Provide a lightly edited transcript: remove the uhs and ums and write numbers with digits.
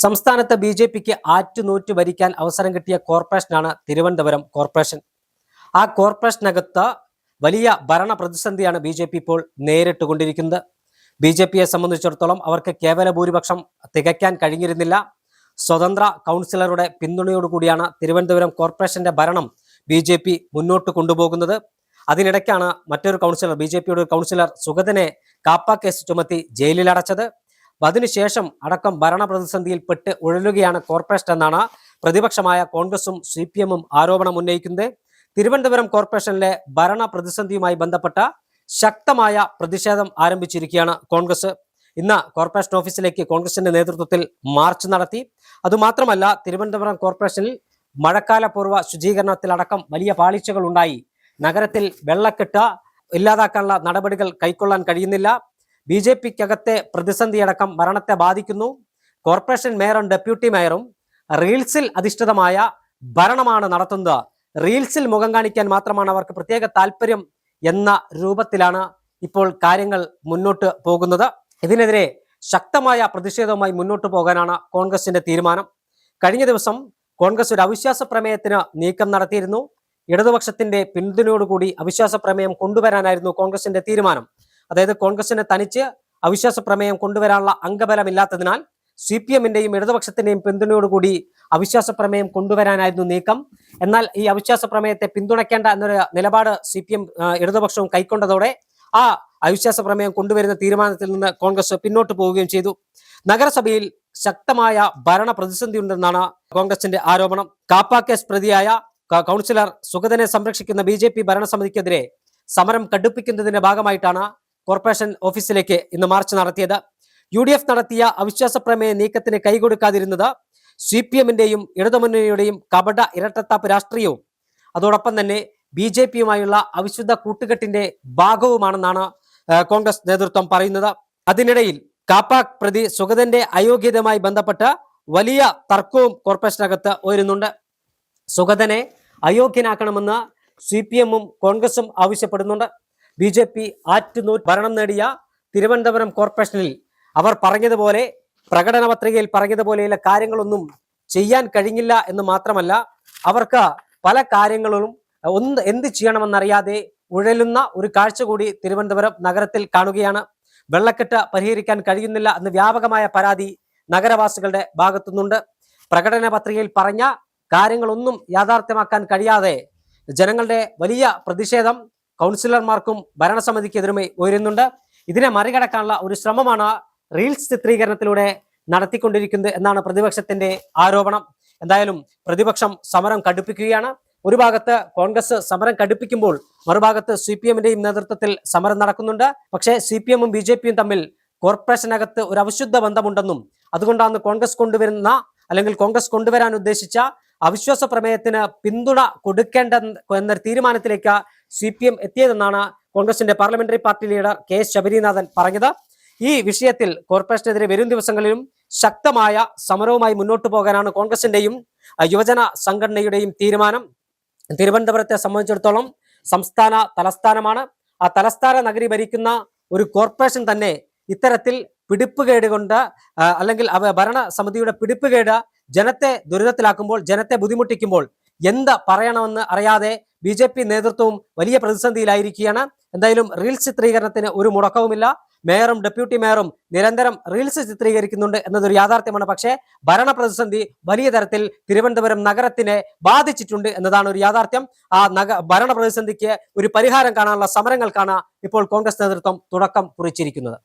സംസ്ഥാനത്ത് ബി.ജെ.പിക്ക് ആറ്റുനൂറ്റ് ഭരിക്കാൻ അവസരം കിട്ടിയ കോർപ്പറേഷനാണ് തിരുവനന്തപുരം കോർപ്പറേഷൻ. ആ കോർപ്പറേഷനകത്ത് വലിയ ഭരണ പ്രതിസന്ധിയാണ് ബി.ജെ.പി ഇപ്പോൾ നേരിട്ടുകൊണ്ടിരിക്കുന്നത്. ബി.ജെ.പിയെ സംബന്ധിച്ചിടത്തോളം അവർക്ക് കേവല ഭൂരിപക്ഷം തികയ്ക്കാൻ കഴിഞ്ഞിരുന്നില്ല. സ്വതന്ത്ര കൗൺസിലറുടെ പിന്തുണയോടുകൂടിയാണ് തിരുവനന്തപുരം കോർപ്പറേഷന്റെ ഭരണം ബി.ജെ.പി മുന്നോട്ട് കൊണ്ടുപോകുന്നത്. അതിനിടയ്ക്കാണ് മറ്റൊരു കൗൺസിലർ, ബി.ജെ.പിയുടെ ഒരു കൗൺസിലർ സുഗതനെ കാപ്പ കേസ് ചുമത്തി ജയിലിലടച്ചത്. അതിനുശേഷം അടക്കം ഭരണ പ്രതിസന്ധിയിൽപ്പെട്ട് ഉഴലുകയാണ് കോർപ്പറേഷൻ എന്നാണ് പ്രതിപക്ഷമായ കോൺഗ്രസും CPM-ഉം ആരോപണം ഉന്നയിക്കുന്നത്. തിരുവനന്തപുരം കോർപ്പറേഷനിലെ ഭരണ പ്രതിസന്ധിയുമായി ബന്ധപ്പെട്ട ശക്തമായ പ്രതിഷേധം ആരംഭിച്ചിരിക്കുകയാണ് കോൺഗ്രസ്. ഇന്ന് കോർപ്പറേഷൻ ഓഫീസിലേക്ക് കോൺഗ്രസിന്റെ നേതൃത്വത്തിൽ മാർച്ച് നടത്തി. അതുമാത്രമല്ല, തിരുവനന്തപുരം കോർപ്പറേഷനിൽ മഴക്കാലപൂർവ്വ ശുചീകരണത്തിലടക്കം വലിയ പാളിച്ചകൾ ഉണ്ടായി. നഗരത്തിൽ വെള്ളക്കെട്ട് ഇല്ലാതാക്കാനുള്ള നടപടികൾ കൈക്കൊള്ളാൻ കഴിയുന്നില്ല. ബി.ജെ.പിക്കകത്തെ പ്രതിസന്ധിയടക്കം ഭരണത്തെ ബാധിക്കുന്നു. കോർപ്പറേഷൻ മേയറും ഡെപ്യൂട്ടി മേയറും റീൽസിൽ അധിഷ്ഠിതമായ ഭരണമാണ് നടത്തുന്നത്. റീൽസിൽ മുഖം കാണിക്കാൻ മാത്രമാണ് അവർക്ക് പ്രത്യേക താല്പര്യം എന്ന രൂപത്തിലാണ് ഇപ്പോൾ കാര്യങ്ങൾ മുന്നോട്ട് പോകുന്നത്. ഇതിനെതിരെ ശക്തമായ പ്രതിഷേധവുമായി മുന്നോട്ട് പോകാനാണ് കോൺഗ്രസിന്റെ തീരുമാനം. കഴിഞ്ഞ ദിവസം കോൺഗ്രസ് ഒരു അവിശ്വാസ പ്രമേയത്തിന് നീക്കം നടത്തിയിരുന്നു. ഇടതുപക്ഷത്തിന്റെ പിന്തുണയോടുകൂടി അവിശ്വാസ പ്രമേയം കൊണ്ടുവരാനായിരുന്നു കോൺഗ്രസിന്റെ തീരുമാനം. അതായത് കോൺഗ്രസിനെ തനിച്ച് അവിശ്വാസ പ്രമേയം കൊണ്ടുവരാനുള്ള അംഗബലമില്ലാത്തതിനാൽ CPM-ന്റെയും ഇടതുപക്ഷത്തിന്റെയും പിന്തുണയോടുകൂടി അവിശ്വാസ പ്രമേയം കൊണ്ടുവരാനായിരുന്നു നീക്കം. എന്നാൽ ഈ അവിശ്വാസ പ്രമേയത്തെ പിന്തുണയ്ക്കേണ്ട എന്നൊരു നിലപാട് CPM ഇടതുപക്ഷവും കൈക്കൊണ്ടതോടെ ആ അവിശ്വാസ പ്രമേയം കൊണ്ടുവരുന്ന തീരുമാനത്തിൽ നിന്ന് കോൺഗ്രസ് പിന്നോട്ട് പോവുകയും ചെയ്തു. നഗരസഭയിൽ ശക്തമായ ഭരണ പ്രതിസന്ധി ഉണ്ടെന്നാണ് കോൺഗ്രസിന്റെ ആരോപണം. കാപ്പ കേസ് പ്രതിയായ കൗൺസിലർ സുഗതനെ സംരക്ഷിക്കുന്ന BJP ഭരണസമിതിക്കെതിരെ സമരം കടുപ്പിക്കുന്നതിന്റെ ഭാഗമായിട്ടാണ് കോർപ്പറേഷൻ ഓഫീസിലേക്ക് ഇന്ന് മാർച്ച് നടത്തിയത്. UDF നടത്തിയ അവിശ്വാസ പ്രമേയ നീക്കത്തിന് കൈകൊടുക്കാതിരുന്നത് CPM-ന്റെയും ഇടതുമുന്നണിയുടെയും കപട ഇരട്ടത്താപ്പ് രാഷ്ട്രീയവും അതോടൊപ്പം തന്നെ BJP-യുമായുള്ള അവിശുദ്ധ കൂട്ടുകെട്ടിന്റെ ഭാഗവുമാണെന്നാണ് കോൺഗ്രസ് നേതൃത്വം പറയുന്നത്. അതിനിടയിൽ കാപ്പ പ്രതി സുഗതന്റെ അയോഗ്യതയുമായി ബന്ധപ്പെട്ട് വലിയ തർക്കവും കോർപ്പറേഷനകത്ത് ഉയരുന്നുണ്ട്. സുഗതനെ അയോഗ്യനാക്കണമെന്ന് CPM-ഉം കോൺഗ്രസും ആവശ്യപ്പെടുന്നുണ്ട്. BJP ആറ്റുനൂറ്റ് ഭരണം നേടിയ തിരുവനന്തപുരം കോർപ്പറേഷനിൽ അവർ പറഞ്ഞതുപോലെ, പ്രകടന പത്രികയിൽ പറഞ്ഞതുപോലെയുള്ള കാര്യങ്ങളൊന്നും ചെയ്യാൻ കഴിഞ്ഞില്ല എന്ന് മാത്രമല്ല, അവർക്ക് പല കാര്യങ്ങളും എന്ത് ചെയ്യണമെന്നറിയാതെ ഉഴലുന്ന ഒരു കാഴ്ച കൂടി തിരുവനന്തപുരം നഗരത്തിൽ കാണുകയാണ്. വെള്ളക്കെട്ട് പരിഹരിക്കാൻ കഴിയുന്നില്ല എന്ന് വ്യാപകമായ പരാതി നഗരവാസികളുടെ ഭാഗത്തുനിന്നുണ്ട്. പ്രകടന പത്രികയിൽ പറഞ്ഞ കാര്യങ്ങളൊന്നും യാഥാർത്ഥ്യമാക്കാൻ കഴിയാതെ ജനങ്ങളുടെ വലിയ പ്രതിഷേധം കൗൺസിലർമാർക്കും ഭരണസമിതിക്കെതിരുമായി ഉയരുന്നുണ്ട്. ഇതിനെ മറികടക്കാനുള്ള ഒരു ശ്രമമാണ് റീൽസ് ചിത്രീകരണത്തിലൂടെ നടത്തിക്കൊണ്ടിരിക്കുന്നത് എന്നാണ് പ്രതിപക്ഷത്തിന്റെ ആരോപണം. എന്തായാലും പ്രതിപക്ഷം സമരം കടുപ്പിക്കുകയാണ്. ഒരു ഭാഗത്ത് കോൺഗ്രസ് സമരം കടുപ്പിക്കുമ്പോൾ മറുഭാഗത്ത് CPM-ന്റെയും നേതൃത്വത്തിൽ സമരം നടക്കുന്നുണ്ട്. പക്ഷേ CPM-ഉം BJP-യും തമ്മിൽ കോർപ്പറേഷനകത്ത് ഒരു അവിശുദ്ധ ബന്ധമുണ്ടെന്നും അതുകൊണ്ടാണ് കോൺഗ്രസ് കൊണ്ടുവരാൻ ഉദ്ദേശിച്ച അവിശ്വാസ പ്രമേയത്തിന് പിന്തുണ കൊടുക്കേണ്ട എന്നൊരു തീരുമാനത്തിലേക്ക് CPM എത്തിയതെന്നാണ് കോൺഗ്രസിന്റെ parliamentary party leader KS Sabarinathan പറഞ്ഞത്. ഈ വിഷയത്തിൽ കോർപ്പറേഷനെതിരെ വരും ദിവസങ്ങളിലും ശക്തമായ സമരവുമായി മുന്നോട്ട് പോകാനാണ് കോൺഗ്രസിന്റെയും യുവജന സംഘടനയുടെയും തീരുമാനം. തിരുവനന്തപുരത്തെ സംബന്ധിച്ചിടത്തോളം സംസ്ഥാന തലസ്ഥാനമാണ്. ആ തലസ്ഥാന നഗരി ഭരിക്കുന്ന ഒരു കോർപ്പറേഷൻ തന്നെ ഇത്തരത്തിൽ പിടിപ്പുകേട് കൊണ്ട് അല്ലെങ്കിൽ ഭരണസമിതിയുടെ പിടിപ്പുകേട് ജനത്തെ ദുരിതത്തിലാക്കുമ്പോൾ, ജനത്തെ ബുദ്ധിമുട്ടിക്കുമ്പോൾ എന്ത് പറയണമെന്ന് അറിയാതെ BJP നേതൃത്വവും വലിയ പ്രതിസന്ധിയിലായിരിക്കുകയാണ്. എന്തായാലും റീൽസ് ചിത്രീകരണത്തിന് ഒരു മുടക്കവുമില്ല. മേയറും ഡെപ്യൂട്ടി മേയറും നിരന്തരം റീൽസ് ചിത്രീകരിക്കുന്നുണ്ട് എന്നതൊരു യാഥാർത്ഥ്യമാണ്. പക്ഷേ ഭരണ പ്രതിസന്ധി വലിയ തരത്തിൽ തിരുവനന്തപുരം നഗരത്തിനെ ബാധിച്ചിട്ടുണ്ട് എന്നതാണ് ഒരു യാഥാർത്ഥ്യം. ആ ഭരണ പ്രതിസന്ധിക്ക് ഒരു പരിഹാരം കാണാനുള്ള സമരങ്ങൾക്കാണ് ഇപ്പോൾ കോൺഗ്രസ് നേതൃത്വം തുടക്കം കുറിച്ചിരിക്കുന്നത്.